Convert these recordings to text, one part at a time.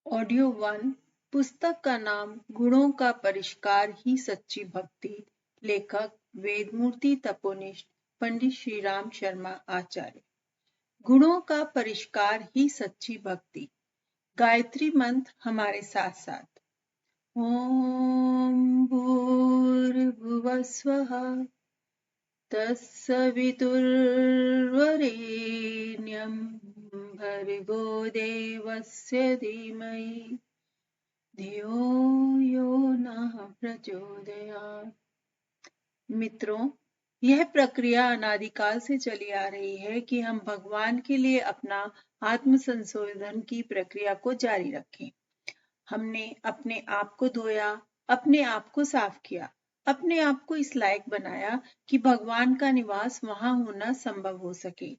Audio 1। पुस्तक का नाम गुणों का परिष्कार ही सच्ची भक्ति। लेखक वेदमूर्ति तपोनिष्ठ पंडित श्री राम शर्मा आचार्य। गुणों का परिष्कार ही सच्ची भक्ति। गायत्री मंत्र हमारे साथ साथ। ओम भूर्भुवः स्वः तत्सवितुर्वरेण्यं भर्गो देवस्य धीमहि धियो यो नः प्रचोदयात्। मित्रों, यह प्रक्रिया अनादिकाल से चली आ रही है कि हम भगवान के लिए अपना आत्म संशोधन की प्रक्रिया को जारी रखें। हमने अपने आप को धोया, अपने आप को साफ किया, अपने आप को इस लायक बनाया कि भगवान का निवास वहां होना संभव हो सके।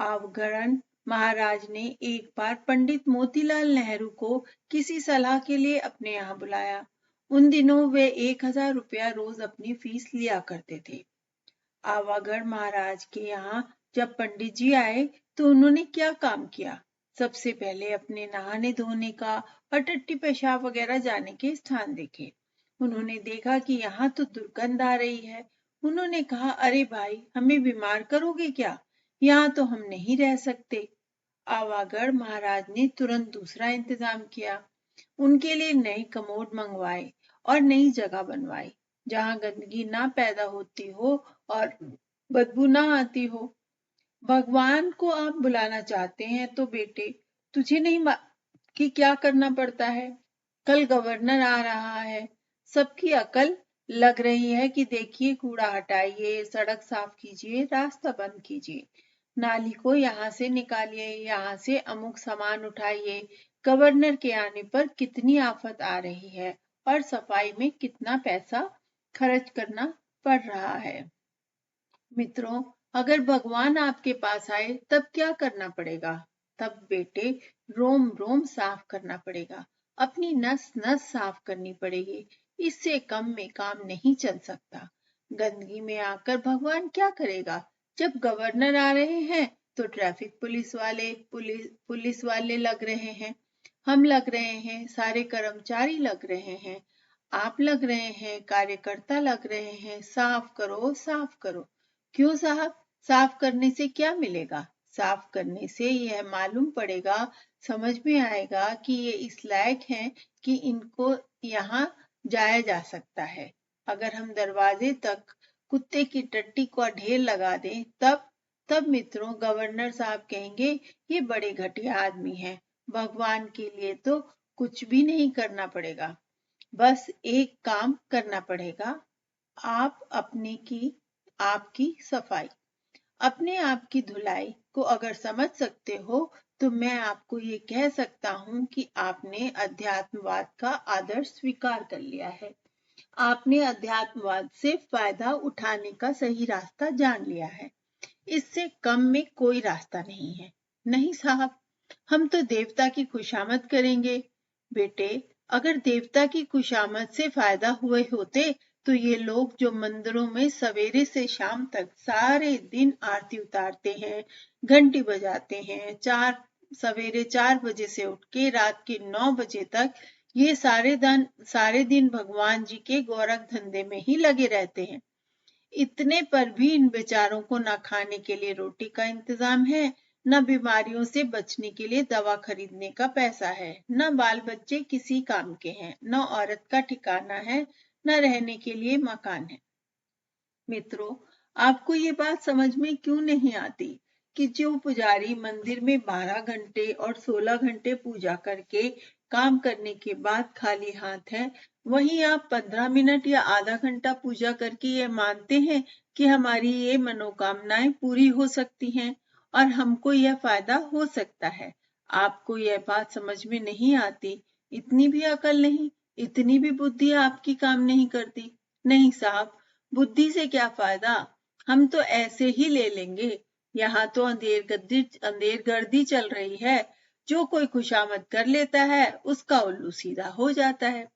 अवगढ़ महाराज ने एक बार पंडित मोतीलाल नेहरू को किसी सलाह के लिए अपने यहाँ बुलाया। उन दिनों वे 1000 रुपया रोज अपनी फीस लिया करते थे। आवागढ़ महाराज के यहाँ जब पंडित जी आए तो उन्होंने क्या काम किया? सबसे पहले अपने नहाने धोने का और टट्टी पेशाब वगैरह जाने के स्थान देखे। उन्होंने देखा कि यहाँ तो दुर्गंध आ रही है। उन्होंने कहा, अरे भाई, हमें बीमार करोगे क्या? यहाँ तो हम नहीं रह सकते। आवागढ़ महाराज ने तुरंत दूसरा इंतजाम किया। उनके लिए नई कमोड मंगवाए और नई जगह बनवाई जहां गंदगी ना पैदा होती हो और बदबू ना आती हो। भगवान को आप बुलाना चाहते हैं तो बेटे, तुझे नहीं कि क्या करना पड़ता है। कल गवर्नर आ रहा है। सबकी अकल लग रही है कि देखिए, कूड़ा हटाइए, सड़क साफ कीजिए, रास्ता बंद कीजिए, नाली को यहाँ से निकालिए, यहाँ से अमुक सामान उठाइए। गवर्नर के आने पर कितनी आफत आ रही है और सफाई में कितना पैसा खर्च करना पड़ रहा है। मित्रों, अगर भगवान आपके पास आए तब क्या करना पड़ेगा? तब बेटे, रोम रोम साफ करना पड़ेगा, अपनी नस नस साफ करनी पड़ेगी। इससे कम में काम नहीं चल सकता। गंदगी में आकर भगवान क्या करेगा? जब गवर्नर आ रहे हैं तो ट्रैफिक पुलिस वाले लग रहे हैं, हम लग रहे हैं, सारे कर्मचारी लग रहे हैं, आप लग रहे हैं, कार्यकर्ता लग रहे हैं। साफ करो, साफ करो। क्यों साहब? साफ करने से क्या मिलेगा? साफ करने से यह मालूम पड़ेगा, समझ में आएगा कि ये इस लायक हैं कि इनको यहाँ जाया जा सकता है। अगर हम दरवाजे तक कुत्ते की टट्टी का ढेर लगा दें तब मित्रों, गवर्नर साहब कहेंगे, ये बड़े घटिया आदमी हैं। भगवान के लिए तो कुछ भी नहीं करना पड़ेगा, बस एक काम करना पड़ेगा, आपकी सफाई, अपने आप की धुलाई को अगर समझ सकते हो तो मैं आपको ये कह सकता हूँ कि आपने अध्यात्मवाद का आदर्श स्वीकार कर लिया है। आपने अध्यात्मवाद से फायदा उठाने का सही रास्ता जान लिया है। इससे कम में कोई रास्ता नहीं है। नहीं साहब, हम तो देवता की खुशामद करेंगे। बेटे, अगर देवता की खुशामद से फायदा हुए होते तो ये लोग जो मंदिरों में सवेरे से शाम तक सारे दिन आरती उतारते हैं, घंटी बजाते हैं, सवेरे 4 बजे से उठ के रात के 9 बजे तक, ये सारे दिन भगवान जी के गोरख धंधे में ही लगे रहते हैं। इतने पर भी इन बेचारों को न खाने के लिए रोटी का इंतजाम है, न बीमारियों से बचने के लिए दवा खरीदने का पैसा है, न बाल बच्चे किसी काम के हैं, न औरत का ठिकाना है, न रहने के लिए मकान है। मित्रों, आपको ये बात समझ में क्यों नहीं आती कि जो पुजारी मंदिर में 12 घंटे और 16 घंटे पूजा करके काम करने के बाद खाली हाथ है, वहीं आप 15 मिनट या आधा घंटा पूजा करके ये मानते हैं कि हमारी ये मनोकामनाएं पूरी हो सकती हैं और हमको यह फायदा हो सकता है। आपको यह बात समझ में नहीं आती। इतनी भी अकल नहीं, इतनी भी बुद्धि आपकी काम नहीं करती। नहीं साहब, बुद्धि से क्या फायदा? हम तो ऐसे ही ले लेंगे। यहाँ तो अंधेरगर्दी चल रही है। जो कोई खुशामद कर लेता है उसका उल्लू सीधा हो जाता है।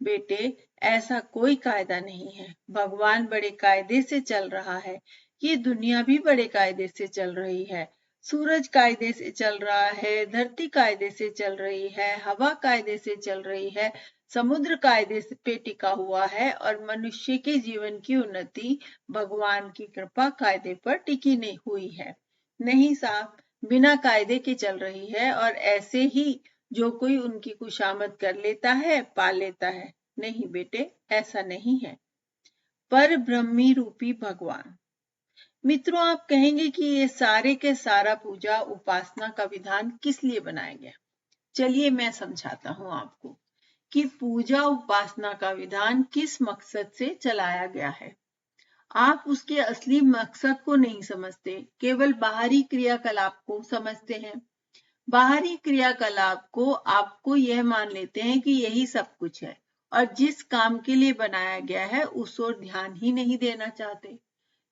बेटे, ऐसा कोई कायदा नहीं है। भगवान बड़े कायदे से चल रहा है। ये दुनिया भी बड़े कायदे से चल रही है। सूरज कायदे से चल रहा है, धरती कायदे से चल रही है, हवा कायदे से चल रही है, समुद्र कायदे पे टिका हुआ है और मनुष्य के जीवन की उन्नति भगवान की कृपा कायदे पर टिकी नहीं हुई है। नहीं साहब, बिना कायदे के चल रही है और ऐसे ही जो कोई उनकी खुशामद कर लेता है पा लेता है। नहीं बेटे, ऐसा नहीं है। पर ब्रह्मी रूपी भगवान। मित्रों, आप कहेंगे कि ये सारे के सारा पूजा उपासना का विधान किस लिए बनाया गया? चलिए मैं समझाता हूं आपको कि पूजा उपासना का विधान किस मकसद से चलाया गया है। आप उसके असली मकसद को नहीं समझते, केवल बाहरी क्रियाकलाप को समझते हैं। बाहरी क्रियाकलाप को आपको यह मान लेते हैं कि यही सब कुछ है और जिस काम के लिए बनाया गया है उस ओर ध्यान ही नहीं देना चाहते।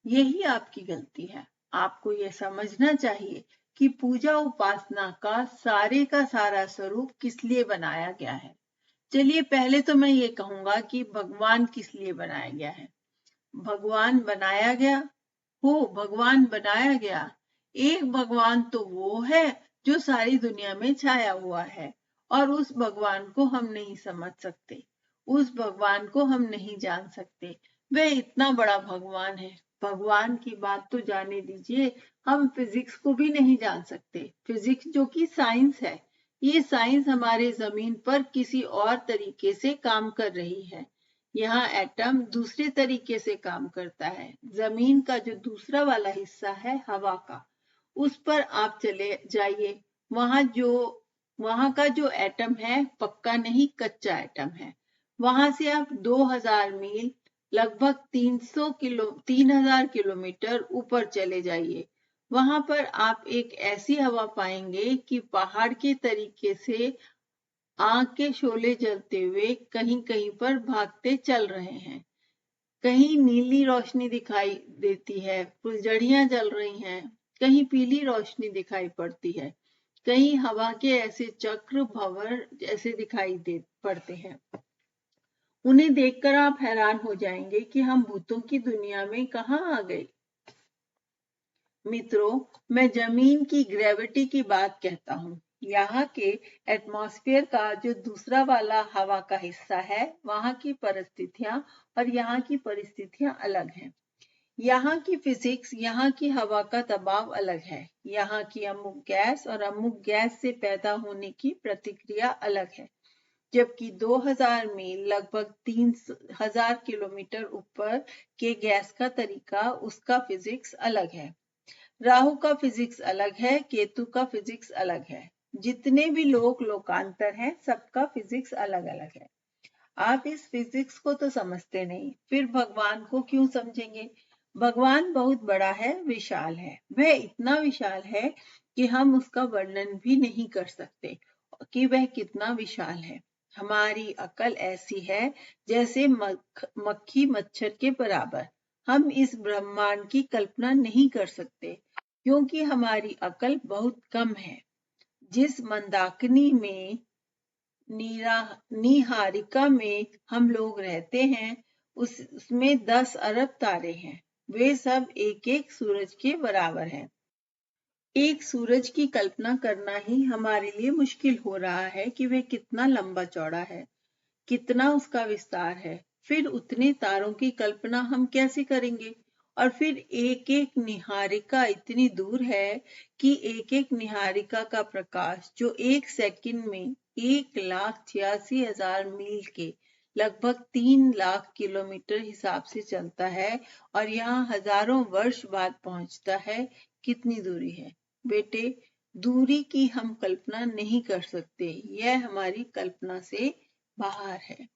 यही आपकी गलती है। आपको यह समझना चाहिए कि पूजा उपासना का सारा स्वरूप किस लिए बनाया गया है। चलिए पहले तो मैं ये कहूंगा कि भगवान किस लिए बनाया गया है। भगवान बनाया गया भगवान बनाया गया। एक भगवान तो वो है जो सारी दुनिया में छाया हुआ है और उस भगवान को हम नहीं समझ सकते, उस भगवान को हम नहीं जान सकते। वह इतना बड़ा भगवान है। भगवान की बात तो जाने दीजिए, हम फिजिक्स को भी नहीं जान सकते। फिजिक्स जो कि साइंस है, ये साइंस हमारे जमीन पर किसी और तरीके से काम कर रही है। यहाँ एटम दूसरे तरीके से काम करता है। जमीन का जो दूसरा वाला हिस्सा है हवा का, उस पर आप चले जाइए। वहां का जो एटम है पक्का नहीं, कच्चा एटम है। वहां से आप 2000 मील लगभग 3000 किलोमीटर ऊपर चले जाइए। वहां पर आप एक ऐसी हवा पाएंगे कि पहाड़ के तरीके से आग के शोले जलते हुए कहीं कहीं पर भागते चल रहे हैं। कहीं नीली रोशनी दिखाई देती है, फुलझड़ियां जल रही हैं, कहीं पीली रोशनी दिखाई पड़ती है, कहीं हवा के ऐसे चक्र भंवर जैसे दिखाई दे पड़ते हैं। उन्हें देखकर आप हैरान हो जाएंगे कि हम भूतों की दुनिया में कहाँ आ गए। मित्रों, मैं जमीन की ग्रेविटी की बात कहता हूँ। यहाँ के एटमॉस्फेयर का जो दूसरा वाला हवा का हिस्सा है, वहां की परिस्थितियां और यहाँ की परिस्थितियां अलग हैं। यहाँ की फिजिक्स, यहाँ की हवा का दबाव अलग है। यहाँ की अमुक गैस और अमुक गैस से पैदा होने की प्रतिक्रिया अलग है। जबकि 2000 मील लगभग 3000 किलोमीटर ऊपर के गैस का तरीका, उसका फिजिक्स अलग है। राहु का फिजिक्स अलग है, केतु का फिजिक्स अलग है। जितने भी लोकांतर हैं, सबका फिजिक्स अलग अलग है। आप इस फिजिक्स को तो समझते नहीं, फिर भगवान को क्यों समझेंगे? भगवान बहुत बड़ा है, विशाल है। वह इतना विशाल है कि हम उसका वर्णन भी नहीं कर सकते कि वह कितना विशाल है। हमारी अकल ऐसी है जैसे मक्खी मच्छर के बराबर। हम इस ब्रह्मांड की कल्पना नहीं कर सकते क्योंकि हमारी अकल बहुत कम है। जिस मंदाकिनी में निहारिका में हम लोग रहते हैं, उसमें 10 अरब तारे हैं। वे सब एक एक सूरज के बराबर हैं। एक सूरज की कल्पना करना ही हमारे लिए मुश्किल हो रहा है कि वह कितना लंबा चौड़ा है, कितना उसका विस्तार है। फिर उतने तारों की कल्पना हम कैसे करेंगे? और फिर एक एक निहारिका इतनी दूर है कि एक एक निहारिका का प्रकाश, जो एक सेकंड में 1,86,000 मील के लगभग 3 लाख किलोमीटर हिसाब से चलता है और यहाँ हजारों वर्ष बाद पहुंचता है, कितनी दूरी है बेटे? दूरी की हम कल्पना नहीं कर सकते। यह हमारी कल्पना से बाहर है।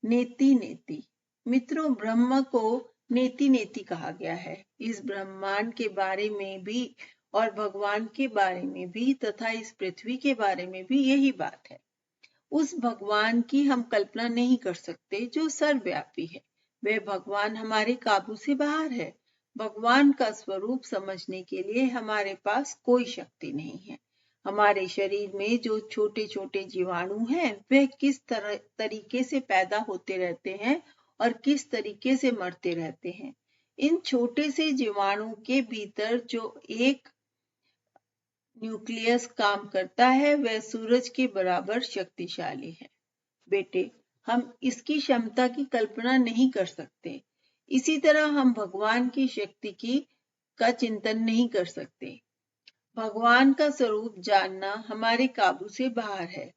नेति नेति। मित्रों, ब्रह्म को नेति नेति कहा गया है। इस ब्रह्मांड के बारे में भी और भगवान के बारे में भी तथा इस पृथ्वी के बारे में भी यही बात है। उस भगवान की हम कल्पना नहीं कर सकते जो सर्वव्यापी है। वह भगवान हमारे काबू से बाहर है। भगवान का स्वरूप समझने के लिए हमारे पास कोई शक्ति नहीं है। हमारे शरीर में जो छोटे छोटे जीवाणु हैं, वे किस तरीके से पैदा होते रहते हैं और किस तरीके से मरते रहते हैं। इन छोटे से जीवाणु के भीतर जो एक न्यूक्लियस काम करता है वह सूरज के बराबर शक्तिशाली है। बेटे, हम इसकी क्षमता की कल्पना नहीं कर सकते। इसी तरह हम भगवान की शक्ति का चिंतन नहीं कर सकते। भगवान का स्वरूप जानना हमारे काबू से बाहर है।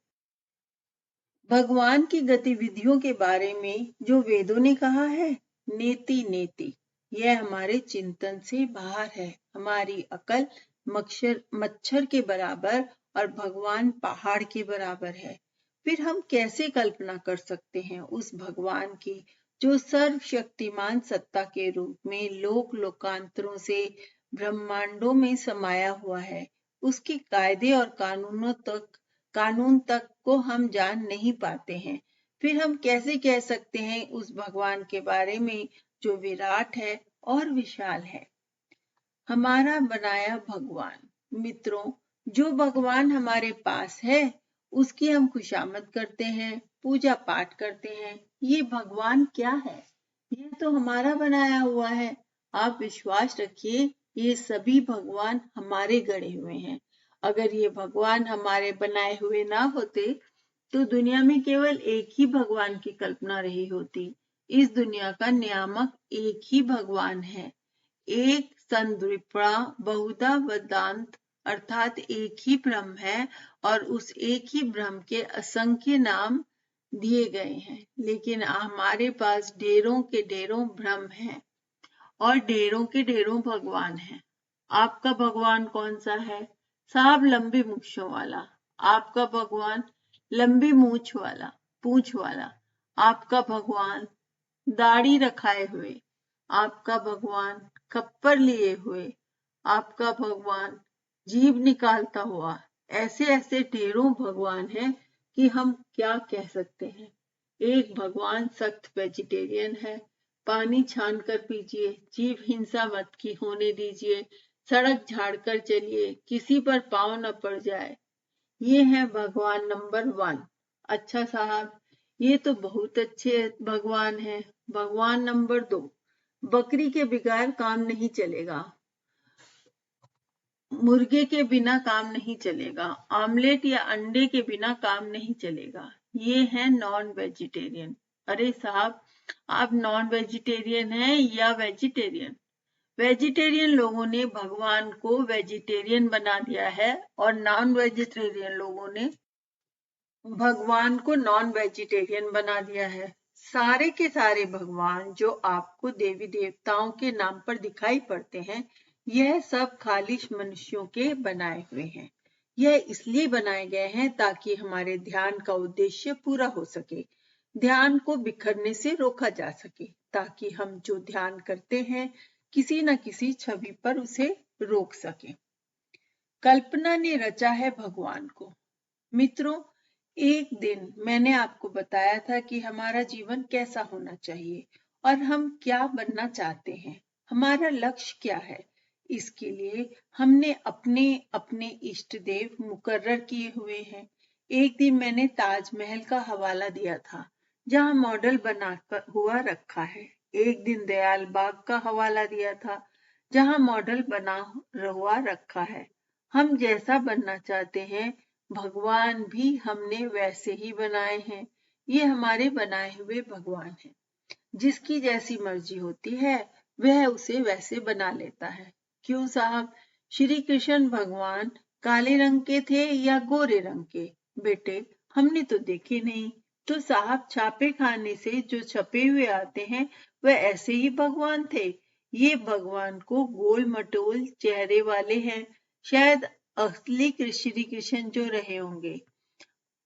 भगवान की गतिविधियों के बारे में जो वेदों ने कहा है, नेति नेति, यह हमारे चिंतन से बाहर है। हमारी अकल मच्छर के बराबर और भगवान पहाड़ के बराबर है। फिर हम कैसे कल्पना कर सकते हैं उस भगवान की जो सर्वशक्तिमान सत्ता के रूप में लोकांतरों से ब्रह्मांडों में समाया हुआ है। उसके कायदे और कानून तक को हम जान नहीं पाते हैं। फिर हम कैसे कह सकते हैं उस भगवान के बारे में जो विराट है और विशाल है। हमारा बनाया भगवान। मित्रों, जो भगवान हमारे पास है उसकी हम खुशामद करते हैं, पूजा पाठ करते हैं। ये भगवान क्या है? यह तो हमारा बनाया हुआ है। आप विश्वास रखिए, ये सभी भगवान हमारे गढ़े हुए हैं। अगर ये भगवान हमारे बनाए हुए ना होते तो दुनिया में केवल एक ही भगवान की कल्पना रही होती। इस दुनिया का नियामक एक ही भगवान है। एक संद्विपणा बहुधा वेदांत, अर्थात एक ही ब्रह्म है और उस एक ही ब्रह्म के असंख्य नाम दिए गए हैं। लेकिन हमारे पास ढेरों के ढेरों ब्रह्म हैं और ढेरों के ढेरों भगवान हैं। आपका भगवान कौन सा है? साहब लंबी मूंछों वाला। आपका भगवान लंबी पूंछ वाला। आपका भगवान दाढ़ी रखाए हुए। आपका भगवान खप्पर लिए हुए। आपका भगवान जीभ निकालता हुआ। ऐसे ऐसे ढेरों भगवान हैं कि हम क्या कह सकते हैं। एक भगवान सख्त वेजिटेरियन है। पानी छान कर पीजिए, जीभ हिंसा मत की होने दीजिए, सड़क झाड़ कर चलिए, किसी पर पांव न पड़ जाए। ये है भगवान नंबर 1। अच्छा साहब, ये तो बहुत अच्छे भगवान है। भगवान नंबर 2, बकरी के बगैर काम नहीं चलेगा, मुर्गे के बिना काम नहीं चलेगा, आमलेट या अंडे के बिना काम नहीं चलेगा। ये है नॉन वेजिटेरियन। अरे साहब, आप नॉन वेजिटेरियन हैं या वेजिटेरियन? वेजिटेरियन लोगों ने भगवान को वेजिटेरियन बना दिया है और नॉन वेजिटेरियन लोगों ने भगवान को नॉन वेजिटेरियन बना दिया है। सारे के सारे भगवान जो आपको देवी देवताओं के नाम पर दिखाई पड़ते हैं, यह सब खालिश मनुष्यों के बनाए हुए हैं। यह इसलिए बनाए गए हैं ताकि हमारे ध्यान का उद्देश्य पूरा हो सके, ध्यान को बिखरने से रोका जा सके, ताकि हम जो ध्यान करते हैं किसी न किसी छवि पर उसे रोक सके। कल्पना ने रचा है भगवान को। मित्रों, एक दिन मैंने आपको बताया था कि हमारा जीवन कैसा होना चाहिए और हम क्या बनना चाहते हैं, हमारा लक्ष्य क्या है। इसके लिए हमने अपने अपने इष्ट देव मुकर्रर किए हुए हैं। एक दिन मैंने ताजमहल का हवाला दिया था, जहां मॉडल बना हुआ रखा है। एक दिन दयाल बाग का हवाला दिया था, जहां मॉडल बना हुआ रखा है। हम जैसा बनना चाहते हैं, भगवान भी हमने वैसे ही बनाए हैं। ये हमारे बनाए हुए भगवान हैं। जिसकी जैसी मर्जी होती है वह उसे वैसे बना लेता है। क्यों साहब, श्री कृष्ण भगवान काले रंग के थे या गोरे रंग के? बेटे, हमने तो देखे नहीं। तो साहब, छापे खाने से जो छपे हुए आते हैं वह ऐसे ही भगवान थे। ये भगवान को गोल मटोल चेहरे वाले हैं। शायद असली श्री कृष्ण जो रहे होंगे,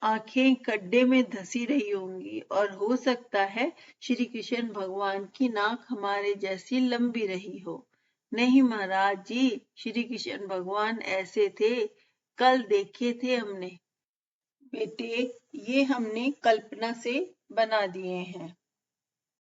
आंखें गड्ढे में धसी रही होंगी और हो सकता है श्री कृष्ण भगवान की नाक हमारे जैसी लंबी रही हो। नहीं महाराज जी, श्री कृष्ण भगवान ऐसे थे, कल देखे थे हमने। बेटे, ये हमने कल्पना से बना दिए हैं।